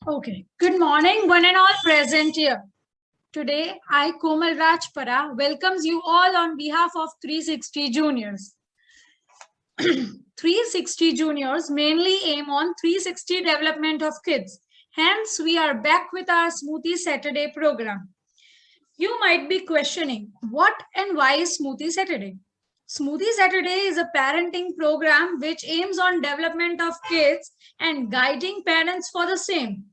Okay. Good morning, one and all present here. Today, I, Komal Rajpara, welcomes you all on behalf of 360 Juniors. 360 Juniors mainly aim on 360 development of kids. Hence, we are back with our Smoothie Saturday program. You might be questioning what and why is Smoothie Saturday? Smoothie Saturday is a parenting program which aims on development of kids and guiding parents for the same.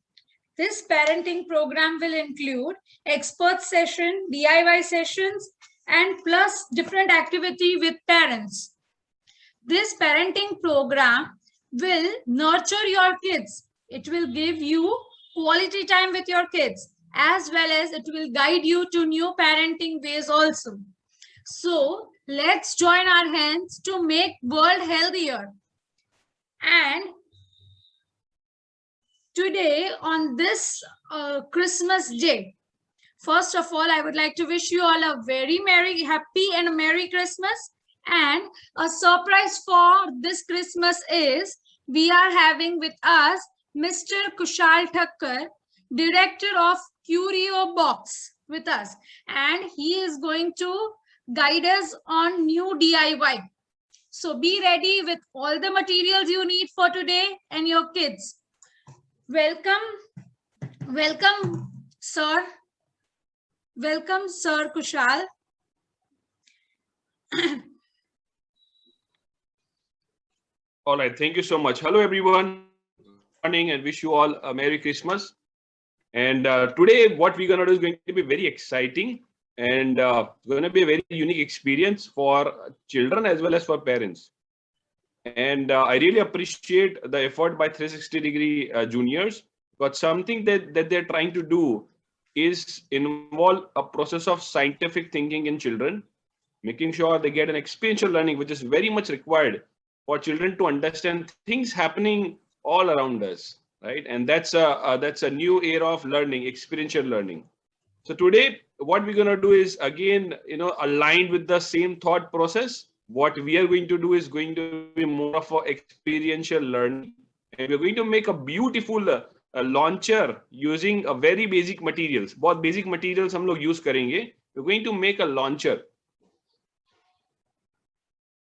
This parenting program will include expert session, DIY sessions, and plus different activity with parents. This parenting program will nurture your kids. It will give you quality time with your kids as well as it will guide you to new parenting ways also. So let's join our hands to make world healthier. And today on this Christmas day, first of all, I would like to wish you all a very merry, happy and a merry Christmas. And a surprise for this Christmas is we are having with us Mr. Kushal Thakkar, director of Curio Box with us. And he is going to guide us on new DIY. So be ready with all the materials you need for today and your kids. Welcome, sir. Welcome, Sir Kushal. All right, thank you so much. Hello, everyone. Good morning, and wish you all a Merry Christmas. And today, what we're gonna do is going to be very exciting and going to be a very unique experience for children as well as for parents. And I really appreciate the effort by 360-degree juniors, but something that they're trying to do is involve a process of scientific thinking in children, making sure they get an experiential learning, which is very much required for children to understand things happening all around us, right? And that's a new era of learning, experiential learning. So today, what we're going to do is again, aligned with the same thought process. What we are going to do is going to be more of a experiential learning, and we're going to make a beautiful launcher using a very basic materials. बहुत basic materials हम लोग use करेंगे. We're going to make a launcher.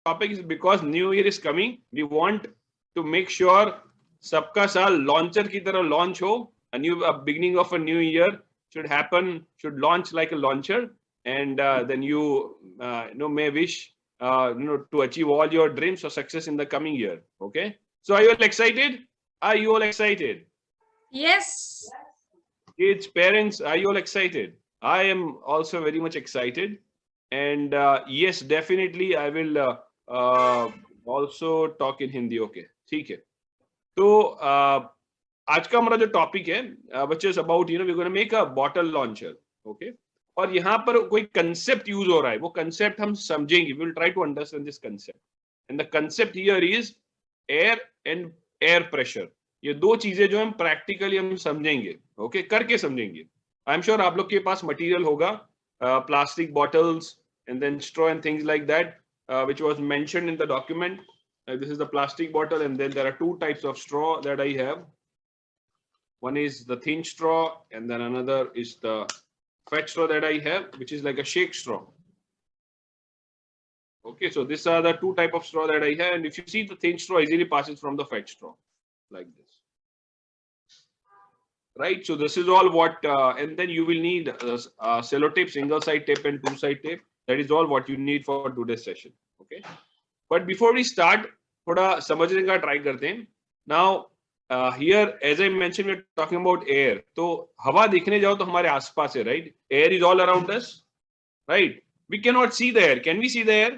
Topic is because New Year is coming. We want to make sure सबका साल launcher की तरह launch हो. A new beginning of a new year should happen, should launch like a launcher, and then you may wish to achieve all your dreams or success in the coming year. Okay. So are you all excited? Are you all excited? Yes. Kids, parents, are you all excited? I am also very much excited, and yes, definitely I will also talk in Hindi. Okay, ठीक है. तो आज का हमारा जो topic है which is about we're going to make a bottle launcher. Okay. और यहाँ पर कोई कंसेप्ट यूज हो रहा है, वो कंसेप्ट हम समझेंगे. We will try to understand this concept. And the concept here is air and air pressure. ये दो चीजें जो हम प्रैक्टिकली हम समझेंगे. ओके, करके समझेंगे. आई एम श्योर आप लोग के पास मटेरियल होगा, plastic bottles and then straw and things like that, which was mentioned in the document. This is the plastic bottle, and then there are two types of straw that I have. One is the thin straw, and then another is the fat straw that I have, which is like a shake straw. Okay, so these are the two type of straw that I have, and if you see, the thin straw easily passes from the fat straw, like this. Right, so this is all what, and then you will need sellotape, single side tape and two side tape. That is all what you need for today's session. Okay, but before we start, थोड़ा समझने का try करते हैं. Now here, as I mentioned, we're talking about air. तो हवा देखने जाओ तो हमारे आसपास है, right? Air is all around us, right? We cannot see the air. Can we see the air?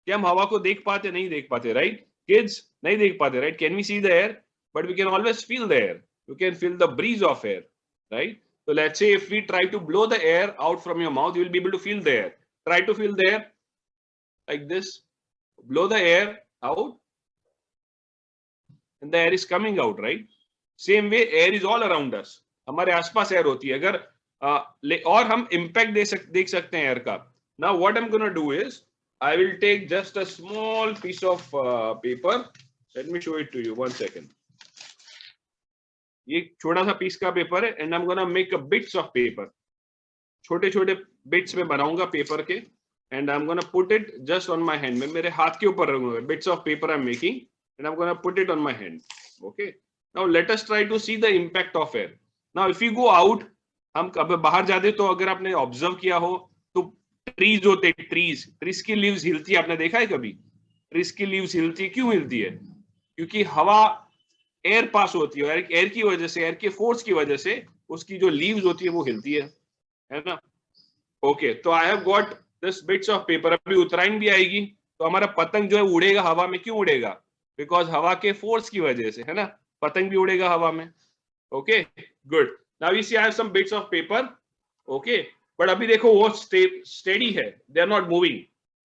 क्या हम हवा को देख पाते? नहीं देख पाते, right? Kids, नहीं देख पाते, right? Can we see the air? But we can always feel the air. You can feel the breeze of air, right? So let's say if we try to blow the air out from your mouth, you will be able to feel the air. Try to feel the air like this. Blow the air out, and the air is coming out, right? Same way, air is all around us. हमारे आसपास air होती है. अगर और हम impact देख सकते हैं air का. Now what I'm gonna do is I will take just a small piece of paper. Let me show it to you. 1 second. ये छोटा सा पीस का पेपर है and I am gonna make a bits of paper, छोटे छोटे bits में बनाऊंगा paper के and I am gonna put it just on my hand, मैं मेरे हाथ के ऊपर रखूंगा, bits of paper I am making and I am gonna put it on my hand. Okay, now let us try to see the impact of air. Now if you go out, हम कभी बाहर जाते तो अगर आपने observe किया हो तो ट्रीज होते, ट्रीज की लीव्स हिलती है, आपने देखा है कभी? ट्रीज की लीव्स हिलती है, क्यों हिलती है? क्योंकि हवा एयर पास होती है, एयर की वजह से, एयर के फोर्स की वजह से उसकी जो लीव्स होती है वो हिलती है ना? ओके, तो I have got this bits of paper. अभी उत्तरायण भी आएगी तो हमारा पतंग जो है उड़ेगा हवा में. क्यों उड़ेगा? बिकॉज हवा के फोर्स की वजह से, है ना? पतंग भी उड़ेगा हवा में. Okay, good. Now you see I have some bits of paper. Okay, but अभी देखो वो स्टेडी है, दे आर नॉट मूविंग,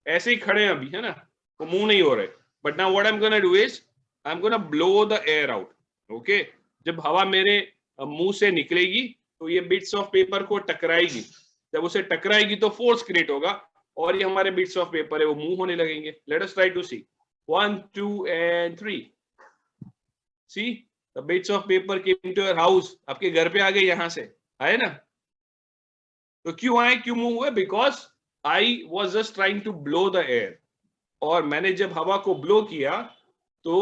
ऐसे ही खड़े हैं अभी, है ना? वो मूव नहीं हो रहे. But now what I am gonna do is I am gonna blow the air out. Okay, जब हवा मेरे मुंह से निकलेगी तो ये बिट्स ऑफ पेपर को टकराएगी. जब उसे टकराएगी तो फोर्स क्रिएट होगा और ये हमारे बिट्स ऑफ पेपर है वो मूव होने लगेंगे. Let us try to see. 1 2 and 3. See the bits of paper came to your house. आपके घर पे आ गए, यहां से आए ना? तो क्यों आए, क्यों मूव हुए? Because I was just trying to blow the air. और मैंने जब हवा को ब्लो किया तो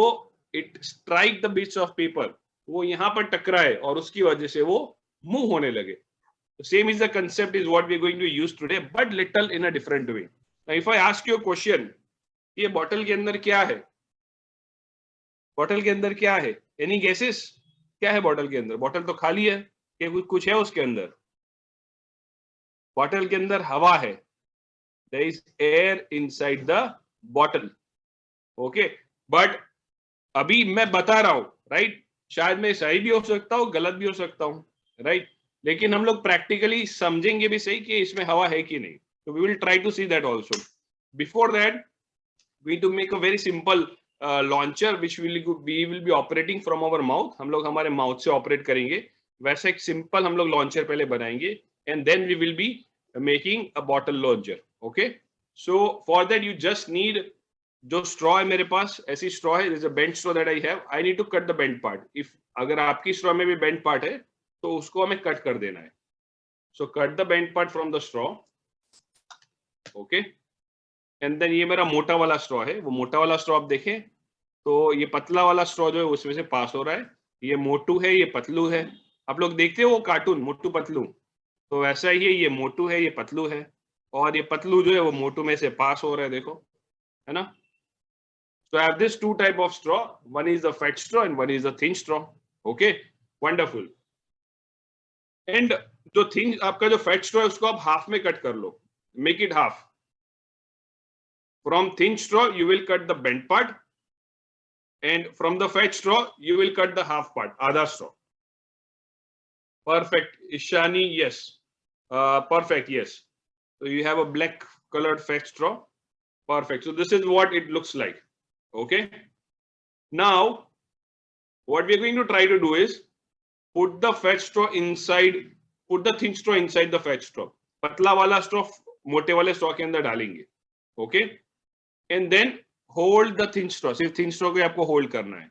it strike the bits of paper, वो यहां पर टकराए और उसकी वजह से वो मूव होने लगे. Same is the concept is what we are going to use today, but little in a different way. Now, if I ask you a question, ये बॉटल के अंदर क्या है? बॉटल के अंदर क्या है? Any guesses? क्या है बॉटल के अंदर? बॉटल तो खाली है, क्या कुछ है उसके अंदर? बॉटल के अंदर हवा है. There is air inside the bottle. Okay, but अभी मैं बता रहा हूं, right? शायद मैं सही भी हो सकता हूं, गलत भी हो सकता हूं, right? लेकिन हम लोग प्रैक्टिकली समझेंगे भी सही कि इसमें हवा है कि नहीं. तो we will try to see that also. Before that we to make a very simple launcher which we will be operating from our mouth. हम लोग हमारे माउथ से ऑपरेट करेंगे. वैसे एक सिंपल हम लोग लॉन्चर पहले बनाएंगे and then we will be making a bottle launcher. Okay, so for that you just need, जो स्ट्रॉ है मेरे पास, ऐसी स्ट्रॉ है, is a bent straw that I have. I need to cut the bent part. If अगर आपकी straw में भी बेंट पार्ट है तो उसको हमें कट कर देना है. So cut the bent part from the straw. Okay, and then ये मेरा मोटा वाला स्ट्रॉ है. वो मोटा वाला स्ट्रॉ आप देखें तो ये पतला वाला स्ट्रॉ जो है उसमें से पास हो रहा है. ये मोटू है, ये पतलू है. आप लोग देखते हो वो कार्टून मोटू पतलू, तो वैसा ही है. ये मोटू है, ये पतलू है, और ये पतलू जो है वो मोटू में से पास हो रहा है, देखो, है ना? So I have this two type of straw. One is the fat straw and one is the thin straw. Okay, wonderful. And जो थिन आपका जो फैट स्ट्रॉ है उसको आप हाफ में कट कर लो. Make it half. From thin straw you will cut the bent part and from the fat straw you will cut the half part, आधा straw. Perfect Ishani, yes. Perfect, yes. So you have a black colored fat straw. Perfect. So this is what it looks like. Okay, now what we are going to try to do is put the fat straw inside, put the thin straw inside the fat straw. पतला वाला straw मोटे वाले straw के अंदर डालेंगे. Okay, and then hold the thin straw. सिर्फ thin straw को आपको hold करना है.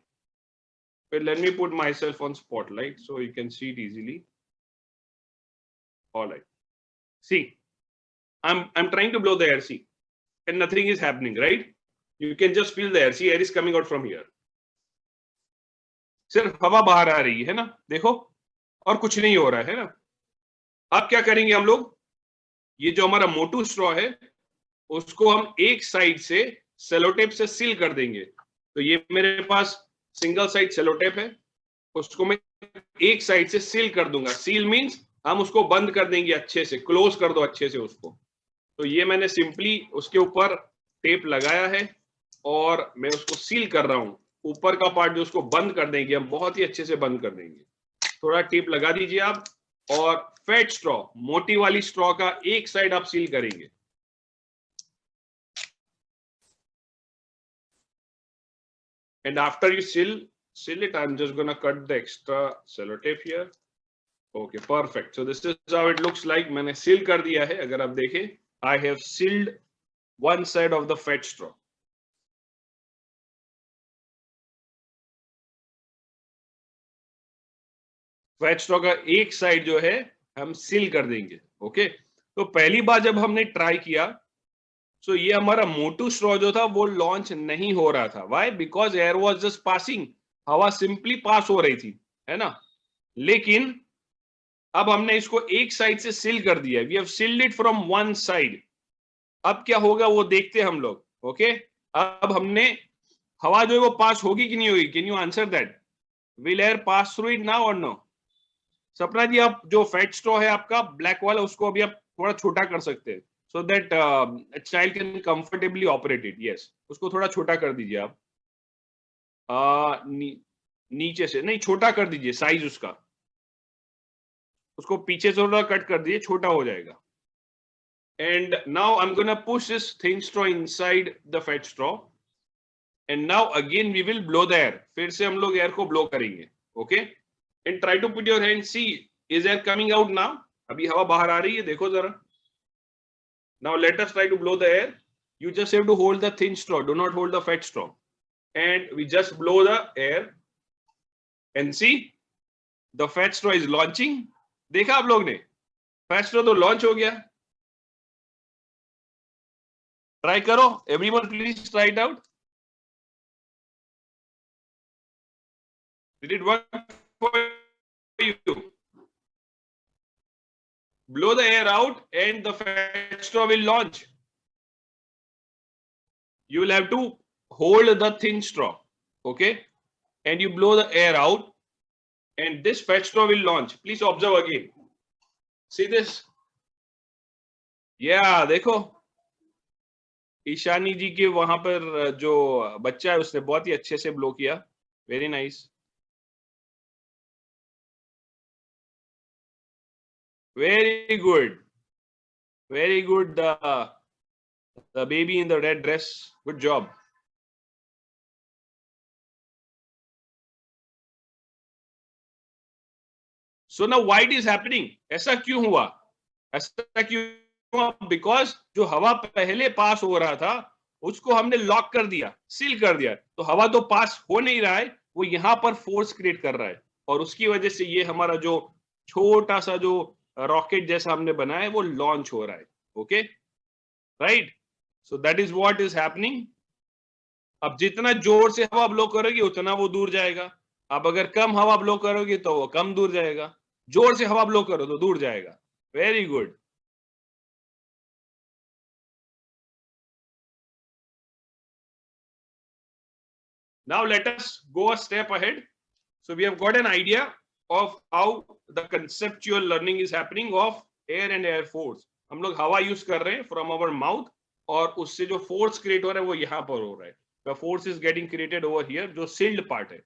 But let me put myself on spotlight so you can see it easily. All right. See, I'm trying to blow the air. See, and nothing is happening, right? You can just feel the air. See, air is coming out from here. सिर्फ हवा बाहर आ रही है ना, देखो, और कुछ नहीं हो रहा है ना. अब क्या करेंगे हम लोग? ये जो हमारा मोटू स्ट्रॉ है उसको हम एक साइड से सेलोटेप से सील कर देंगे. तो ये मेरे पास सिंगल साइड सेलोटेप है, उसको मैं एक साइड से सील कर दूंगा. सील मींस हम उसको बंद कर देंगे अच्छे से, क्लोज कर दो अच्छे से उसको. तो ये मैंने सिंपली उसके ऊपर टेप लगाया है और मैं उसको सील कर रहा हूं. ऊपर का पार्ट जो उसको बंद कर देंगे हम, बहुत ही अच्छे से बंद कर देंगे. थोड़ा टेप लगा दीजिए आप, और फैट स्ट्रॉ, मोटी वाली स्ट्रॉ का एक साइड आप सील करेंगे. And after you seal it, I'm just gonna cut the extra sellotape here. Okay, perfect. So this is how it looks like. मैंने seal कर दिया है. अगर आप देखें, I have sealed one side of the fat straw. Fat straw का एक side जो है हम सील कर देंगे। ओके, तो पहली बार जब हमने ट्राई किया, सो ये हमारा मोटू स्ट्रॉ जो था वो लॉन्च नहीं हो रहा था। Why? Because air was just passing, हवा सिंपली पास हो रही थी, है ना। लेकिन अब हमने इसको एक साइड से सील कर दिया, we have sealed it from one side. अब क्या होगा वो देखते हैं हम लोग। ओके, अब हमने हवा जो है वो पास होगी कि नहीं होगी? Can you answer that? Will air pass through it now और नो? सपना जी, आप जो फेट स्ट्रॉ है आपका ब्लैक वाला, उसको अभी आप थोड़ा छोटा कर सकते हैं, so that child can comfortably operate it. Yes, उसको थोड़ा छोटा कर दीजिए आप। नीचे से नहीं, छोटा कर दीजिए साइज उसका, उसको पीछे से थोड़ा कट कर दीजिए, छोटा हो जाएगा। And now I'm going to push this thin straw inside the fat straw. And now again we will blow the air. फिर से हम लोग air को blow करेंगे. Okay? And try to put your hand. See, is air coming out now? अभी हवा बाहर आ रही है, देखो जरा. Now let us try to blow the air. You just have to hold the thin straw. Do not hold the fat straw. And we just blow the air. And see, the fat straw is launching. देखा आप लोग ने? Fat straw तो launch हो गया. Try करो, everyone please try it out. Did it work for you? Blow the air out and the fat straw will launch. You will have to hold the thin straw, okay, and you blow the air out and this fat straw will launch. Please observe again. See this? Yeah, देखो ईशानी जी के वहां पर जो बच्चा है उसने बहुत ही अच्छे से ब्लो किया। Very nice, very good, very good. The baby in the red dress, good job. So now why it is happening? ऐसा क्यों हुआ? ऐसा क्यों हुआ? Because जो हवा पहले पास हो रहा था उसको हमने लॉक कर दिया, सील कर दिया, तो हवा तो पास हो नहीं रहा है, वो यहाँ पर फोर्स क्रिएट कर रहा है और उसकी वजह से ये हमारा जो छोटा सा जो रॉकेट जैसा हमने बनाया है वो लॉन्च हो रहा है। Okay, right? So that is what is happening. अब जितना जोर से हवा ब्लो करोगे उतना वो दूर जाएगा। अब अगर कम हवा ब्लो करोगे तो वो कम दूर जाएगा। जोर से हवा ब्लो करो तो दूर जाएगा। Very good. Now let us go a step ahead. So we have got an idea of how the conceptual learning is happening of air and air force. हम लोग हवा यूज कर रहे हैं from our mouth और उससे जो force create हो रहा है वो यहाँ पर हो रहा है। The force is getting created over here, जो sealed part है,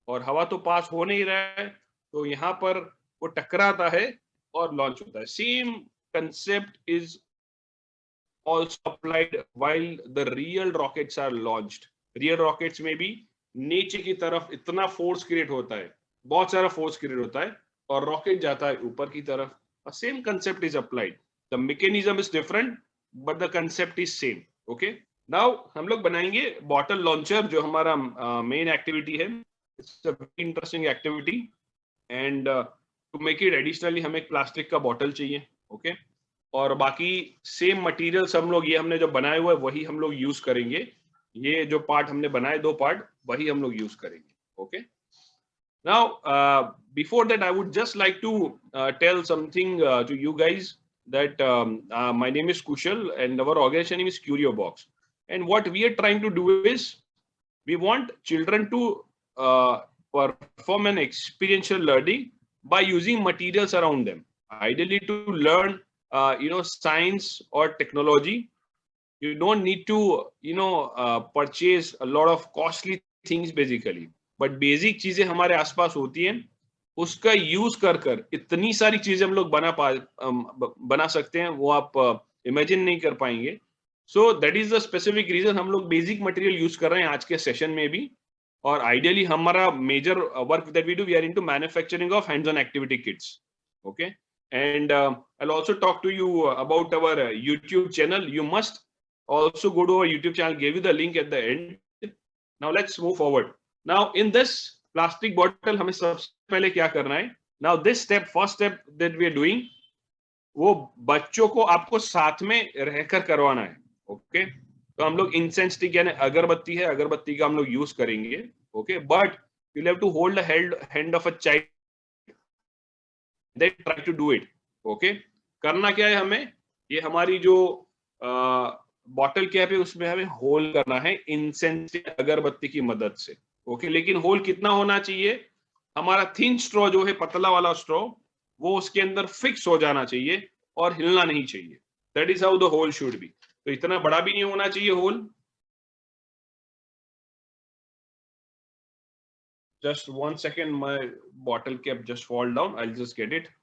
और हवा तो पास हो नहीं रहा है, तो यहाँ पर वो टकराता है और लॉन्च होता है। Same concept is also applied while the real rockets are launched. Real rockets में भी नीचे की तरफ इतना फोर्स क्रिएट होता है, बहुत सारा फोर्स क्रिएट होता है और रॉकेट जाता है ऊपर की तरफ। Same concept is applied, the mechanism is different but the concept is same. Okay, now हम लोग बनाएंगे बॉटल लॉन्चर, जो हमारा मेन एक्टिविटी है। It's a very interesting activity and to make it additionally हमें एक प्लास्टिक का बॉटल चाहिए। ओके, और बाकी सेम मटेरियल्स हम लोग, ये हमने जो बनाए हुए वही हम लोग यूज करेंगे। ये जो पार्ट हमने बनाए, दो पार्ट, वही हम लोग यूज करेंगे। Okay, now before that I would just like to tell something to you guys that my name is Kushal and our organization name is Curio Box, and what we are trying to do is we want children to perform an experiential learning by using materials around them, ideally to learn science or technology. You don't need to purchase a lot of costly things basically, but basic चीजें हमारे आसपास होती हैं, उसका use कर इतनी सारी चीजें हम लोग बना सकते हैं, वो आप इमेजिन नहीं कर पाएंगे। So that is the specific reason हम लोग बेसिक मटेरियल यूज कर रहे हैं आज के सेशन में भी। और आइडियली हमारा major work that we do, we are into manufacturing of hands on activity kits. Okay, and I'll also talk to you about our YouTube channel. You must also go to our YouTube channel, give you the link at the end. Now let's move forward. Now in this plastic bottle हमें सबसे पहले क्या करना है, now this step, first step that we are doing, वो बच्चों को आपको साथ में रहकर करवाना है. ओके, तो हम लोग इंसेंस स्टिक यानी अगरबत्ती है, अगरबत्ती का हम लोग यूज करेंगे. Okay, but you have to hold the hand of a child, then try to do it. Okay, करना क्या है हमें, ये हमारी जो बॉटल कैप है उसमें हमें होल करना है इंसेंस अगरबत्ती की मदद से. ओके, लेकिन होल कितना होना चाहिए, हमारा थिन स्ट्रॉ जो है, पतला वाला स्ट्रॉ, वो उसके अंदर फिक्स हो जाना चाहिए और हिलना नहीं चाहिए. That is how the hole should be. तो इतना बड़ा भी नहीं होना चाहिए hole. Just 1 second, my bottle cap just fall down. I'll just get it.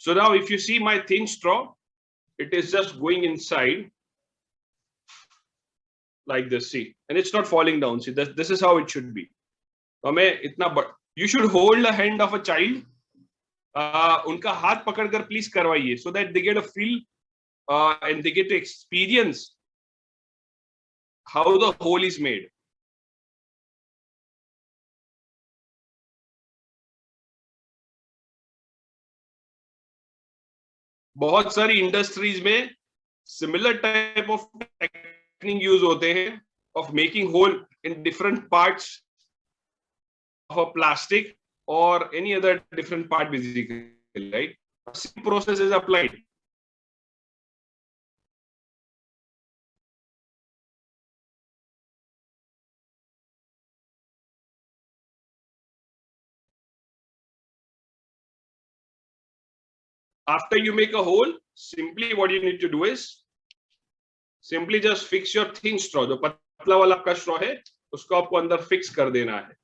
So now if you see my thin straw, it is just going inside like this, see, and it's not falling down. See, this is how it should be. You should hold the hand of a child. उनका हाथ पकड़कर please करवाइए, so that they get a feel and they get to experience how the hole is made. बहुत सारी industries में similar type of technique use होते हैं of making hole in different parts of a plastic or any other different part basically, right? Same process is applied. After you make a hole, simply what you need to do is simply just fix your thin straw. जो पतला वाला आपका straw है उसको आपको अंदर fix कर देना है.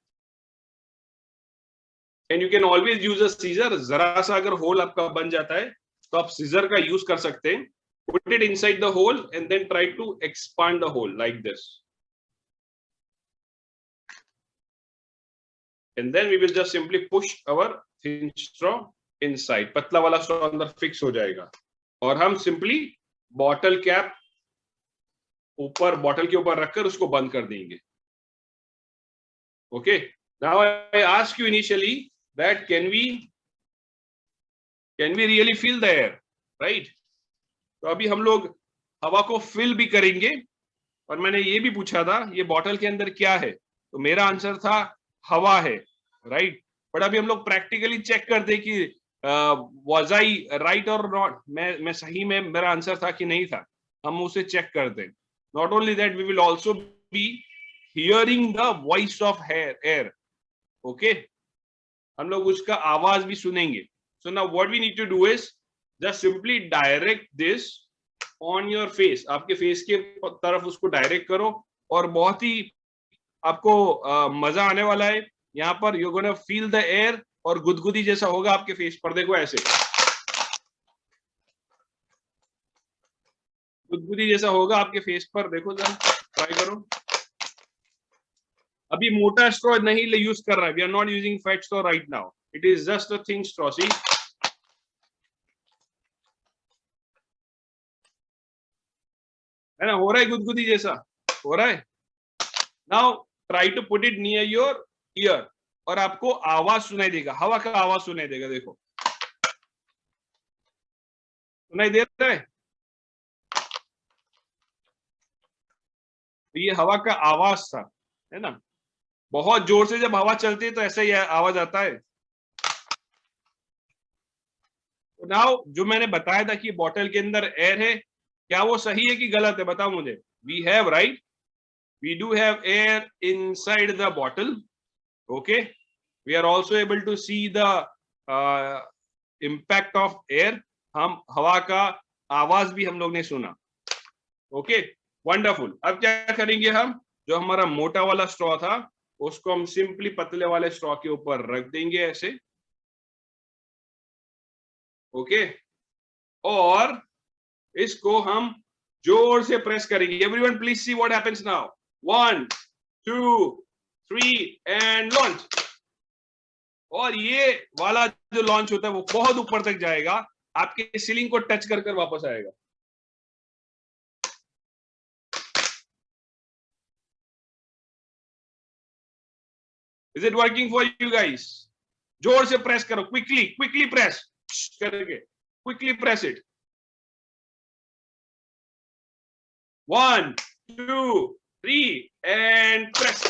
And you can always use a scissor. जरा सा अगर होल आपका बन जाता है तो आप scissor का यूज कर सकते हैं. Put it inside the hole and then try to expand the hole like this. And then we will just simply push our thin straw inside. पतला वाला straw अंदर फिक्स हो जाएगा और हम simply बॉटल कैप ऊपर, बॉटल के ऊपर रखकर उसको बंद कर देंगे. Okay. Now I ask you initially that can we really feel the air, right? तो अभी हम लोग हवा को फिल भी करेंगे और मैंने ये भी पूछा था ये बॉटल के अंदर क्या है, तो मेरा आंसर था हवा है, राइट? बट अभी हम लोग प्रैक्टिकली चेक करते हैं कि वाज आई राइट और नॉट, मैं सही में मेरा आंसर था कि नहीं था, हम उसे चेक करते हैं. Not only that, we will also be hearing the voice of air. Okay, हम लोग उसका आवाज भी सुनेंगे. So now what we need to do is just simply direct this on your face. आपके फेस के तरफ उसको डायरेक्ट करो और बहुत ही आपको मजा आने वाला है. यहाँ पर you gonna feel the air और गुदगुदी जैसा होगा आपके फेस पर. देखो ऐसे गुदगुदी जैसा होगा आपके फेस पर. देखो जरा ट्राई करो. अभी मोटा स्ट्रॉ नहीं यूज कर रहा है. We are not using fat straw right now. It is just a thin straw. See, है ना, हो रहा है गुदगुदी जैसा हो रहा है. Now try to put it near your ear और आपको आवाज सुनाई देगा, हवा का आवाज सुनाई देगा. देखो सुनाई दे रहा है. तो ये हवा का आवाज था, है ना. बहुत जोर से जब हवा चलती है तो ऐसा ही आवाज आता है. तो नाउ जो मैंने बताया था कि बॉटल के अंदर एयर है, क्या वो सही है कि गलत है, बताओ मुझे. We have right, we do have air inside the bottle. Okay, we are also able to see the impact of air, हम हवा का आवाज भी हम लोग ने सुना। Okay, wonderful. अब क्या करेंगे, हम जो हमारा मोटा वाला स्ट्रॉ था उसको हम सिंपली पतले वाले स्ट्रॉ के ऊपर रख देंगे ऐसे। ओके, और इसको हम जोर से प्रेस करेंगे। Everyone please see what happens now. 1 2 3 and launch. और ये वाला जो लॉन्च होता है वो बहुत ऊपर तक जाएगा, आपके सीलिंग को टच कर वापस आएगा। Is it working for you guys? जोर से प्रेस करो, क्विकली प्रेस करके, quickly press it. 1 2 3 and press.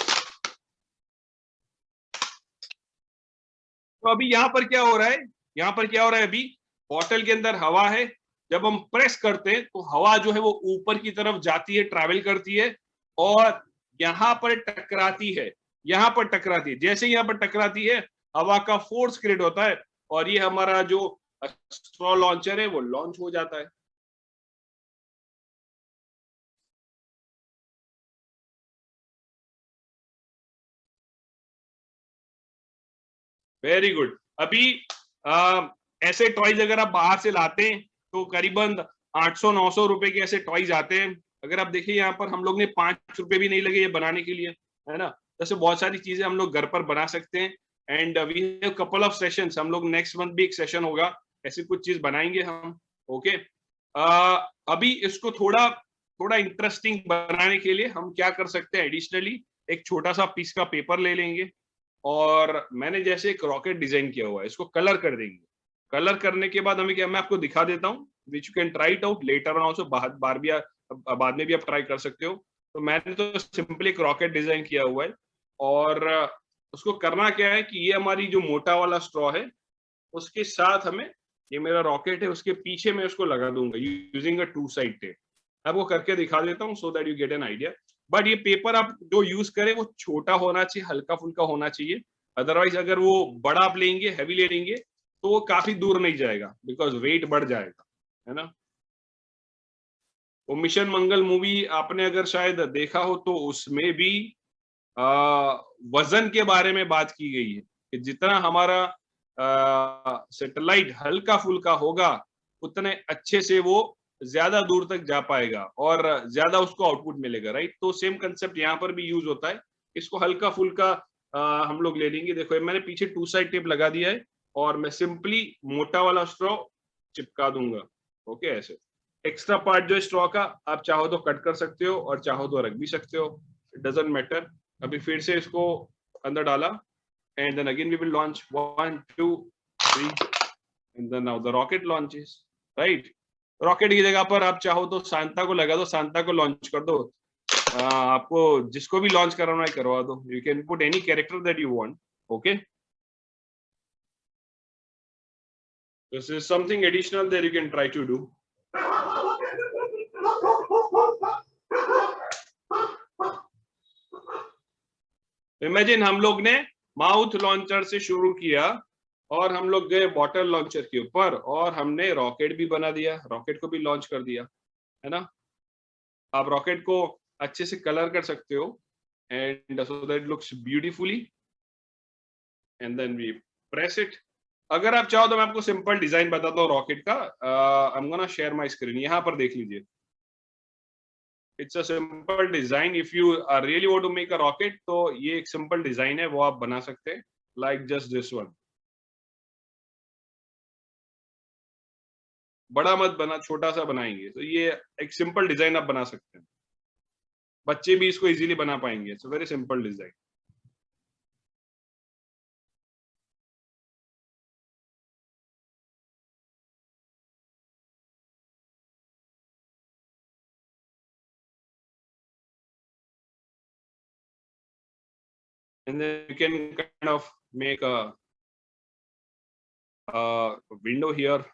तो अभी यहां पर क्या हो रहा है, यहां पर क्या हो रहा है, अभी बॉटल के अंदर हवा है। जब हम प्रेस करते हैं तो हवा जो है वो ऊपर की तरफ जाती है, ट्रैवल करती है और यहां पर टकराती है, यहां पर टकराती है। जैसे यहां पर टकराती है हवा का फोर्स क्रिएट होता है और ये हमारा जो स्ट्रॉ लॉन्चर है वो लॉन्च हो जाता है। Very good. अभी ऐसे टॉयज अगर आप बाहर से लाते हैं तो करीबन 800-900 रुपए के ऐसे टॉयज आते हैं। अगर आप देखिए यहाँ पर हम लोग ने 5 रुपए भी नहीं लगे ये बनाने के लिए, है ना। जैसे बहुत सारी चीजें हम लोग घर पर बना सकते हैं। And we have couple of sessions, हम लोग नेक्स्ट मंथ भी एक सेशन होगा, ऐसी कुछ चीज बनाएंगे हम। ओके, अभी इसको थोड़ा थोड़ा इंटरेस्टिंग बनाने के लिए हम क्या कर सकते हैं, एडिशनली एक छोटा सा पीस का पेपर ले लेंगे और मैंने जैसे एक रॉकेट डिजाइन किया हुआ है, इसको कलर कर देंगे। कलर करने के बाद हमें क्या, मैं आपको दिखा देता हूँ, which you can try it out later on also, बाद में भी आप ट्राई कर सकते हो। तो मैंने तो सिंपली एक रॉकेट डिजाइन किया हुआ है और उसको करना क्या है कि ये हमारी जो मोटा वाला स्ट्रॉ है उसके साथ हमें, ये मेरा रॉकेट है उसके पीछे मैं उसको लगा दूंगा यूजिंग अ 2 साइड टेप। अब वो करके दिखा देता हूँ so that you get an idea. But ये पेपर आप जो यूज करें वो छोटा होना चाहिए, हल्का फुल्का होना चाहिए। अदरवाइज अगर वो बड़ा आप लेंगे, हैवी ले लेंगे तो वो काफी दूर नहीं जाएगा, बिकॉज वेट बढ़ जाएगा, है ना। वो मिशन मंगल मूवी आपने अगर शायद देखा हो तो उसमें भी वजन के बारे में बात की गई है कि जितना हमारा सैटेलाइट हल्का फुल्का होगा उतने अच्छे से वो ज्यादा दूर तक जा पाएगा और ज्यादा उसको आउटपुट मिलेगा, राइट। तो सेम कंसेप्ट यहाँ पर भी यूज होता है। इसको हल्का फुल्का हम लोग ले लेंगे। देखो मैंने पीछे 2 साइड टेप लगा दिया है और मैं सिंपली मोटा वाला स्ट्रॉ चिपका दूंगा। ओके, ऐसे एक्स्ट्रा पार्ट जो स्ट्रॉ का आप चाहो तो कट कर सकते हो और चाहो तो रख भी सकते हो, इट डजंट मैटर। अभी फिर से इसको अंदर डाला and then again we will launch 1 2 3 and then now the rocket launches, right। Rocket की जगह पर आप चाहो तो सांता को लगा दो, सांता को लॉन्च कर दो। आपको जिसको भी लॉन्च कराना है करवा दो, you can put any character that you want. Okay, this is something additional that you can try to do। Imagine हम लोग ने माउथ लॉन्चर से शुरू किया और हम लोग गए बॉटल लॉन्चर के ऊपर और हमने रॉकेट भी बना दिया, रॉकेट को भी लॉन्च कर दिया, है ना। आप रॉकेट को अच्छे से कलर कर सकते हो and so that looks beautifully and then we press it. अगर आप चाहो तो मैं आपको सिंपल डिजाइन बताता हूँ रॉकेट का। I am gonna share my screen, यहाँ पर देख लीजिए। It's a simple design. If you really want to make a rocket तो ये एक सिंपल डिजाइन है, वो आप बना सकते हैं, लाइक जस्ट दिस वन। बड़ा मत बना, छोटा सा बनाएंगे तो ये एक सिंपल डिजाइन आप बना सकते हैं, बच्चे भी इसको इजीली बना पाएंगे। It's very simple design. And then you can kind of make a window here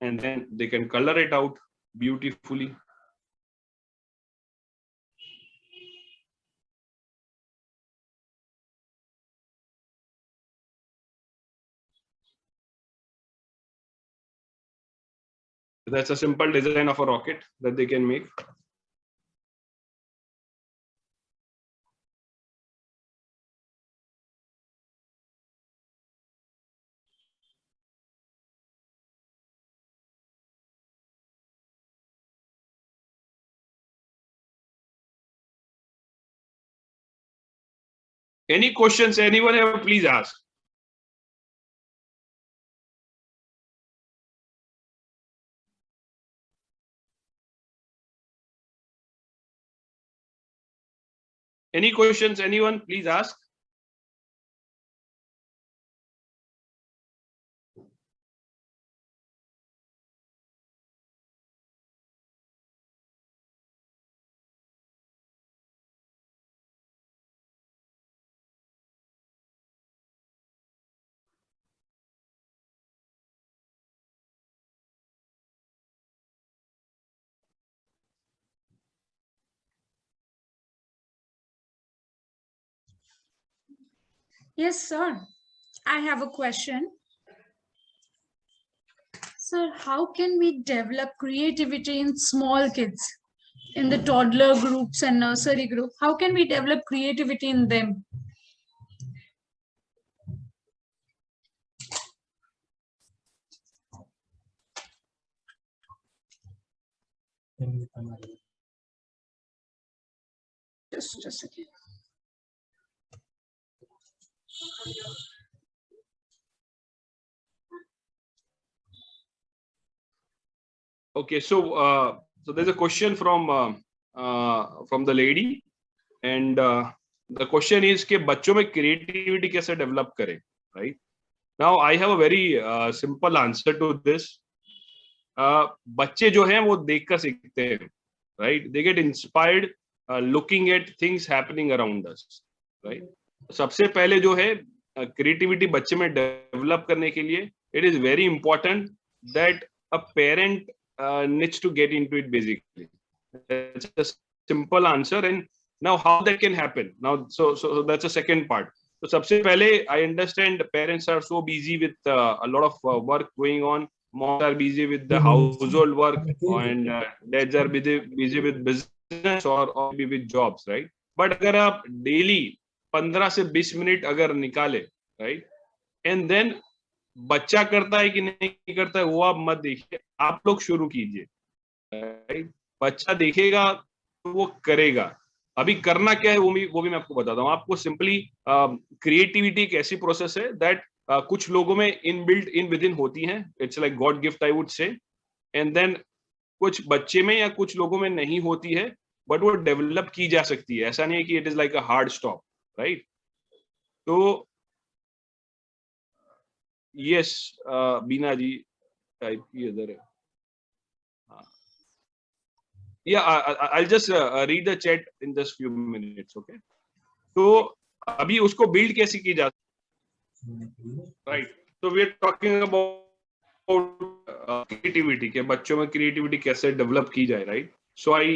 and then they can color it out beautifully। That's a simple design of a rocket that they can make. Any questions anyone have, please ask. Any questions anyone, please ask. Yes, sir. I have a question. Sir, how can we develop creativity in small kids, in the toddler groups and nursery group? How can we develop creativity in them? Just a second. Okay, so there's a question from the lady, and the question is कि बच्चों में creativity कैसे develop करें, right? Now I have a very simple answer to this. बच्चे जो हैं वो देखकर सीखते हैं, right? They get inspired looking at things happening around us, right? सबसे पहले जो है creativity बच्चे में develop करने के लिए it is very important that a parent needs to get into it basically. That's a simple answer. And now how that can happen? Now, so that's the second part. So सबसे पहले I understand parents are so busy with a lot of work going on. Moms are busy with the household work, and dads are busy with business or maybe with jobs, right? But अगर आप daily 15 से 20 minute अगर निकाले, right? And then बच्चा करता है कि नहीं करता है वो आप मत देखिए, आप लोग शुरू कीजिए, राइट? बच्चा देखेगा तो वो करेगा. अभी करना क्या है वो भी मैं आपको बताता हूँ. आपको सिंपली क्रिएटिविटी एक ऐसी प्रोसेस है दैट कुछ लोगों में इनबिल्ट इन विद इन होती है. It's like God gift I would say. And then कुछ बच्चे में या कुछ लोगों में नहीं होती है, बट वो डेवलप की जा सकती है. ऐसा नहीं है कि it is like a hard stop, right? तो yes, Beena ji, type की इधर है. Yeah, I'll just read the chat in just few minutes, okay? तो अभी उसको build कैसे की जाती है, right? So we are talking about creativity के बच्चों में creativity कैसे develop की जाए, right? So I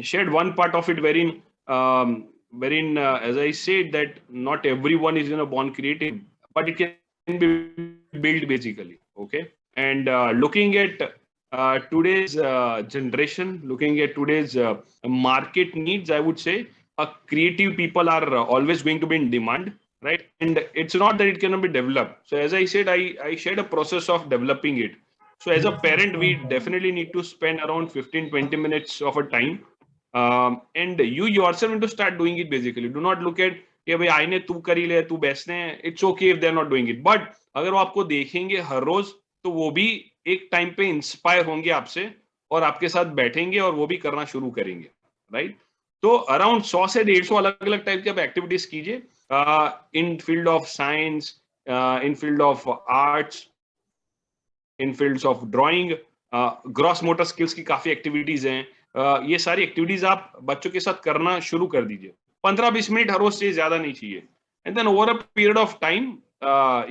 shared one part of it wherein as I said that not everyone is born creative, but it can be built basically, okay? And looking at today's generation, looking at today's market needs, I would say creative people are always going to be in demand, right? And it's not that it cannot be developed. So as I said, I shared a process of developing it. So as a parent, we definitely need to spend around 15-20 minutes of a time, and you yourself need to start doing it basically. Do not look at कि भाई आईने तू कर ही ले, तू बेचने. It's okay if they are not doing it, but अगर वो आपको देखेंगे हर रोज तो वो भी एक टाइम पे इंस्पायर होंगे आपसे और आपके साथ बैठेंगे और वो भी करना शुरू करेंगे, राइट? तो अराउंड 100 से 150 अलग अलग टाइप की आप एक्टिविटीज कीजिए in field of science, in field of arts, in fields of drawing, gross motor skills की काफी एक्टिविटीज हैं. ये सारी एक्टिविटीज आप बच्चों के साथ करना शुरू कर दीजिए. 15-20 मिनट हर रोज से ज्यादा नहीं चाहिए. And then over a period of time,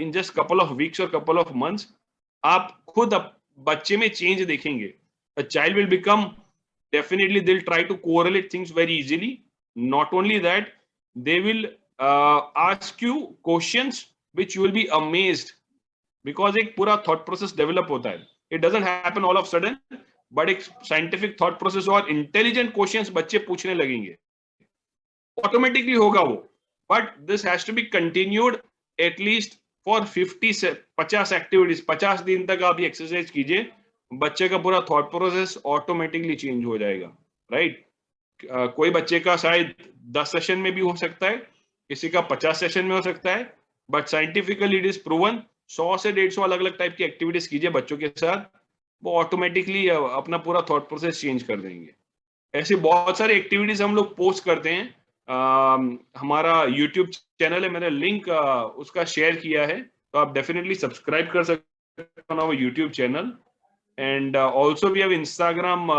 in just couple of weeks और कपल ऑफ मंथ्स, आप खुद बच्चे में चेंज देखेंगे. A child will become, definitely they'll try to correlate things very easily. Not only that, they will ask you questions which you will be amazed because एक पूरा thought process develop होता है. It doesn't happen all of sudden, but एक scientific thought process और intelligent questions बच्चे पूछने लगेंगे, automatically होगा वो. But this has to be continued at least for 50 से 50 एक्टिविटीज. 50 दिन तक आप ये एक्सरसाइज कीजिए, बच्चे का पूरा थॉट प्रोसेस ऑटोमेटिकली चेंज हो जाएगा. राइट? कोई बच्चे का शायद 10 सेशन में भी हो सकता है, किसी का 50 सेशन में हो सकता है, but scientifically it is proven 100 से 150 अलग अलग टाइप की एक्टिविटीज कीजिए बच्चों के साथ, वो ऑटोमेटिकली अपना पूरा थॉट प्रोसेस चेंज कर देंगे. ऐसे बहुत सारी एक्टिविटीज हम लोग पोस्ट करते हैं. हमारा यूट्यूब चैनल है, मैंने लिंक उसका शेयर किया है, तो आप डेफिनेटली सब्सक्राइब कर सकते हैं on our YouTube channel. And also we have Instagram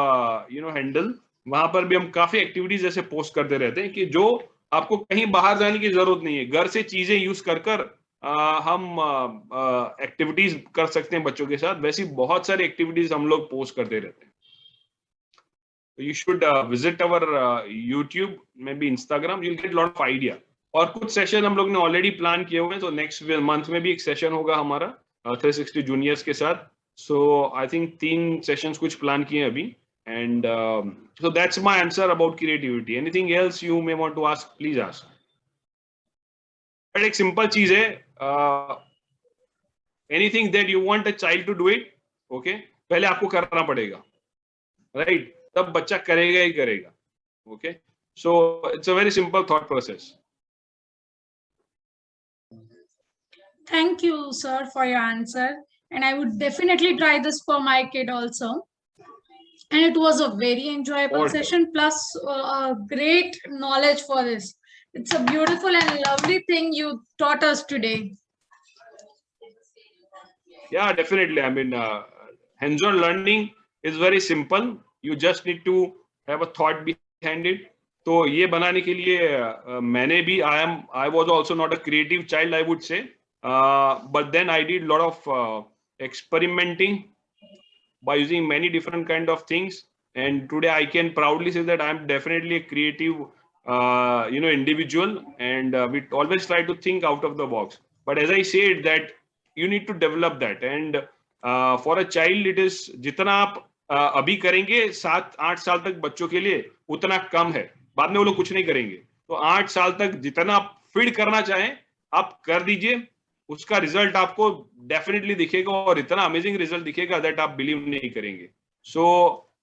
handle, वहां पर भी हम काफी एक्टिविटीज ऐसे पोस्ट करते रहते हैं कि जो आपको कहीं बाहर जाने की जरूरत नहीं है, घर से चीजें यूज कर हम एक्टिविटीज कर सकते हैं बच्चों के साथ. वैसी बहुत सारी एक्टिविटीज हम लोग पोस्ट करते रहते हैं. You should visit our YouTube, maybe Instagram. You'll get a lot of idea. और कुछ सेशन हम लोग ने ऑलरेडी प्लान किए हुए हैं, तो नेक्स्ट मंथ में भी एक सेशन होगा हमारा 360 जूनियर्स के साथ. सो आई थिंक 3 सेशंस कुछ प्लान किए हैं अभी. And so that's my answer about creativity. Anything else you may want to ask, please ask. But एक सिंपल चीज है, anything that you want a child to do it, okay, पहले आपको करना पड़ेगा, right? तब बच्चा करेगा ही करेगा. Okay, so it's a very simple thought process. Thank you, sir, for your answer. And I would definitely try this for my kid also. And it was a very enjoyable session, plus great knowledge for this. It's a beautiful and lovely thing you taught us today. Yeah, definitely. I mean, hands-on learning is very simple. You just need to have a thought behind it. तो ये बनाने के लिए मैंने भी I was also not a creative child, I would say, but then I did a lot of experimenting by using many different kind of things, and today I can proudly say that I'm definitely a creative individual, and we always try to think out of the box. But as I said that you need to develop that, and for a child it is जितना आप अभी करेंगे 7-8 साल तक बच्चों के लिए उतना कम है, बाद में वो लोग कुछ नहीं करेंगे. तो 8 साल तक जितना आप फीड करना चाहें आप कर दीजिए, उसका रिजल्ट आपको डेफिनेटली दिखेगा, और इतना अमेजिंग रिजल्ट दिखेगा दैट आप बिलीव नहीं करेंगे. सो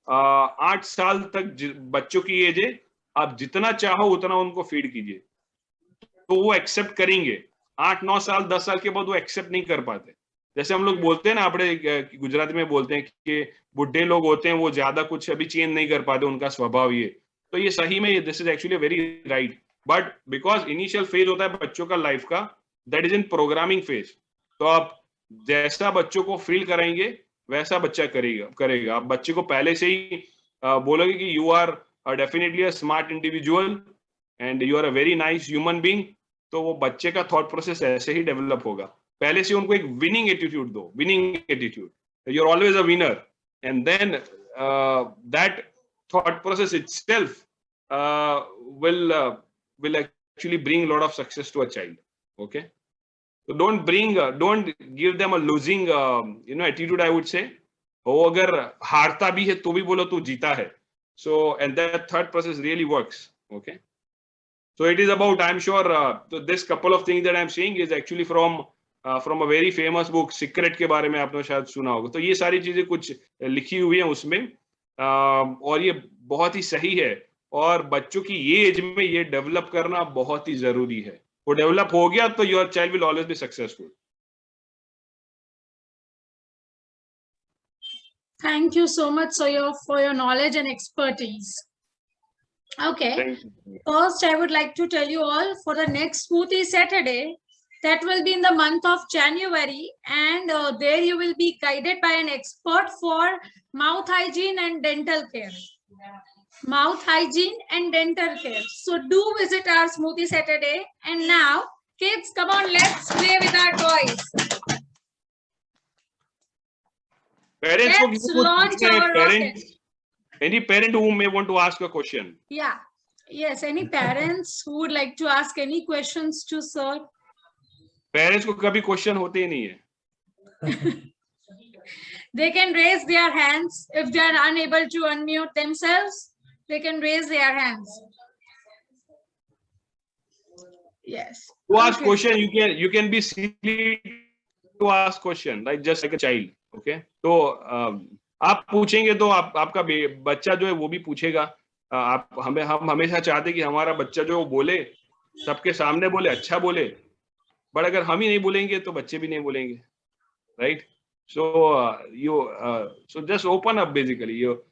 8 साल तक बच्चों की एज है, आप जितना चाहो उतना उनको फीड कीजिए, तो वो एक्सेप्ट करेंगे. 8-9 साल 10 साल के बाद वो एक्सेप्ट नहीं कर पाते. जैसे हम लोग बोलते हैं ना, अपने गुजराती में बोलते हैं कि बुढ़े लोग होते हैं वो ज्यादा कुछ अभी चेंज नहीं कर पाते, उनका स्वभाव ये. तो ये सही में this is actually very right. But because initial phase होता है बच्चों का लाइफ का, that is in programming phase. तो आप जैसा बच्चों को फील कराएंगे वैसा बच्चा करेगा. आप बच्चे को पहले से ही बोलोगे कि you are definitely a smart individual and you are a very nice human being, तो वो बच्चे का थॉट प्रोसेस ऐसे ही डेवलप होगा. पहले से उनको एक विनिंग एटीट्यूड दो, winning attitude, you are always a winner, and then that thought process itself will actually bring a lot of success to a child. Okay, so don't give them a losing attitude, I would say. वो अगर हारता भी है तो भी बोलो तू जीता है. So and that thought process really works. Okay, so it is about, I'm sure so this couple of things that I'm saying is actually from a very famous book, Secret के बारे में आपने शायद सुना होगा. तो ये सारी चीजें कुछ लिखी हुई हैं उसमें, और ये बहुत ही सही है, और बच्चों की ये एज में ये डेवलप करना बहुत ही जरूरी है. वो डेवलप हो गया तो your child will always be successful. Thank you so much, Soyo, for your knowledge and expertise. Okay, first I would like to tell you all, for the next Smoothie Saturday, that will be in the month of January, and there you will be guided by an expert for mouth hygiene and dental care. Mouth hygiene and dental care. So do visit our Smoothie Saturday. And now, kids, come on, let's play with our toys. Parents, let's launch our rocket. Any parent who may want to ask a question? Yeah. Yes, any parents who would like to ask any questions to sir? Parents को कभी question होते ही नहीं है. They can raise their hands. If they are unable to unmute themselves, they can raise their hands. Yes. To ask question, you can be silly to ask question, like just like a child. Okay. तो आप पूछेंगे तो आपका बच्चा जो है वो भी पूछेगा. हम हमेशा चाहते कि हमारा बच्चा जो बोले, सबके सामने बोले, अच्छा बोले. बट अगर हम ही नहीं बोलेंगे तो बच्चे भी नहीं बोलेंगे, right? So so just open up. Basically, you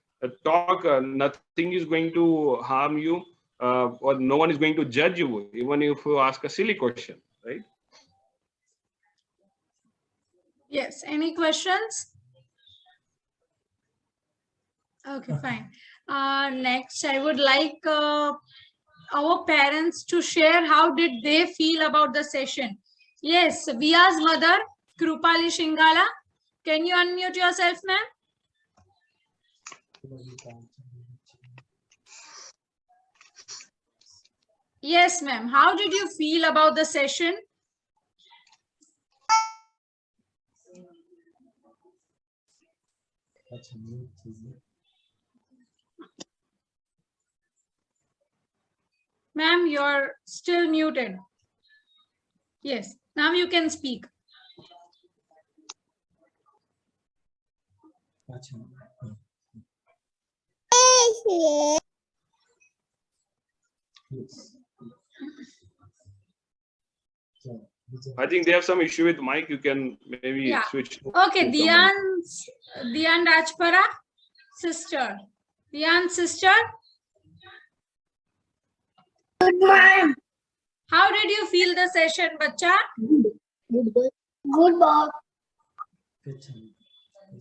talk. Nothing is going to harm you, or no one is going to judge you, even if you ask a silly question, right? Yes. Any questions? Okay, fine. Next, I would like our parents to share how did they feel about the session. Yes, Via's mother, Krupali Shingala. Can you unmute yourself, ma'am? Yes, ma'am. How did you feel about the session? Ma'am, you're still muted. Yes, now you can speak. I think they have some issue with mic. You can maybe switch. Okay, Dian Rajpara, sister. Dian's sister. Good morning. How did you feel the session, bacha? Good mom.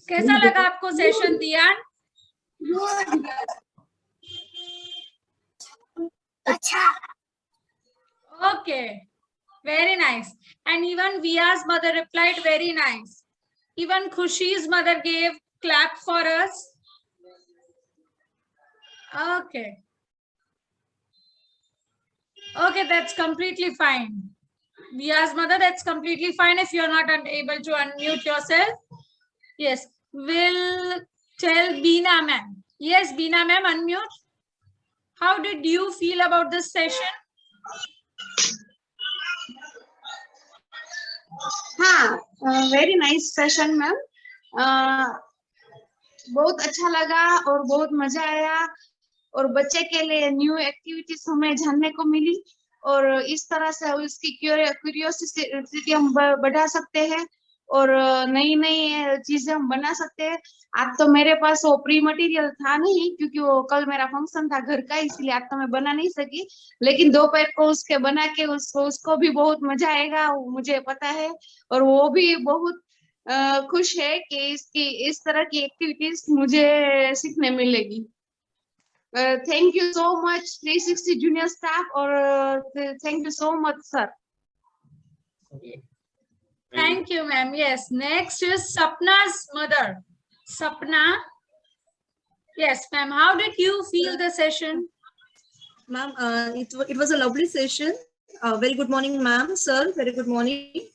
कैसा लगा आपको session, दियान? Good. अच्छा. Okay, very nice. And even Via's mother replied, very nice. Even Khushi's mother gave clap for us. Okay. Okay, that's completely fine. Via's mother, that's completely fine if you're not able to unmute yourself. Yes, we'll tell Beena ma'am. Yes, Beena ma'am, unmute. How did you feel about this session? हाँ, very nice session ma'am. बहुत अच्छा लगा और बहुत मजा आया और बच्चे के लिए न्यू एक्टिविटीज हमें जानने को मिली और इस तरह से उसकी क्यूरियोसिटी हम बढ़ा सकते हैं और नई नई चीजें हम बना सकते हैं. आज तो मेरे पास वो प्री मटेरियल था नहीं क्योंकि वो कल मेरा फंक्शन था घर का, इसलिए आज तो मैं बना नहीं सकी, लेकिन दोपहर को उसके बना के उसको भी बहुत मजा आएगा, मुझे पता है. और वो भी बहुत खुश है कि इस तरह की एक्टिविटीज मुझे सीखने मिलेगी. Thank you so much 360 junior staff or thank you so much sir. Thank you ma'am. Yes, next is Sapna's mother. Sapna. Yes ma'am, how did you feel the session? Ma'am, it was a lovely session. Very good morning ma'am, sir, very good morning.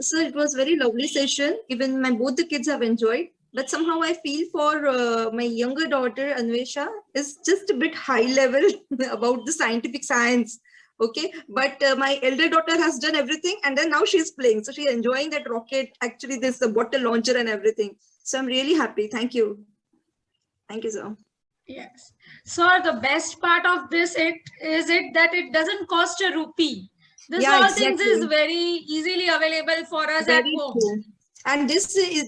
Sir, it was very lovely session. Even both the kids have enjoyed. But somehow I feel for my younger daughter, Anvesha, is just a bit high level about the scientific science. Okay, but my elder daughter has done everything and then now she's playing. So she's enjoying that rocket, actually this bottle launcher and everything. So I'm really happy. Thank you. Thank you, sir. Yes. So the best part of this is that it doesn't cost a rupee. This all things is very easily available for us at home. True. And this is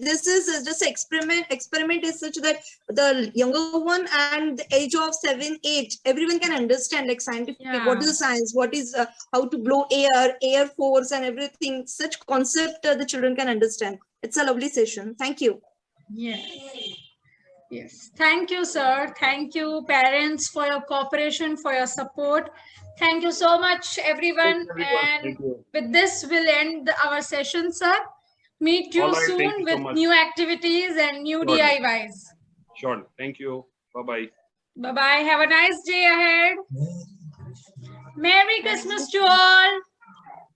just experiment is such that the younger one and the age of 7, 8, everyone can understand like scientific, what is science, what is how to blow air force and everything. Such concept the children can understand. It's a lovely session. Thank you. Yes. Yes. Thank you, sir. Thank you, parents, for your cooperation, for your support. Thank you so much, everyone. And with this, we'll end our session, sir. Meet you soon with new activities and new DIYs. Sure. Thank you. Bye-bye. Bye-bye. Have a nice day ahead. Merry Christmas to all.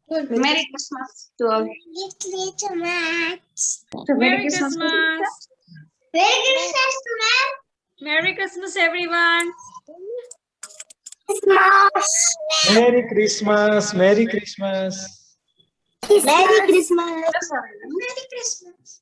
Merry Christmas to all. Merry Christmas. Merry Christmas, ma'am. Merry Christmas, everyone. Christmas. Merry Christmas. Merry Christmas. Merry Christmas. Merry Christmas.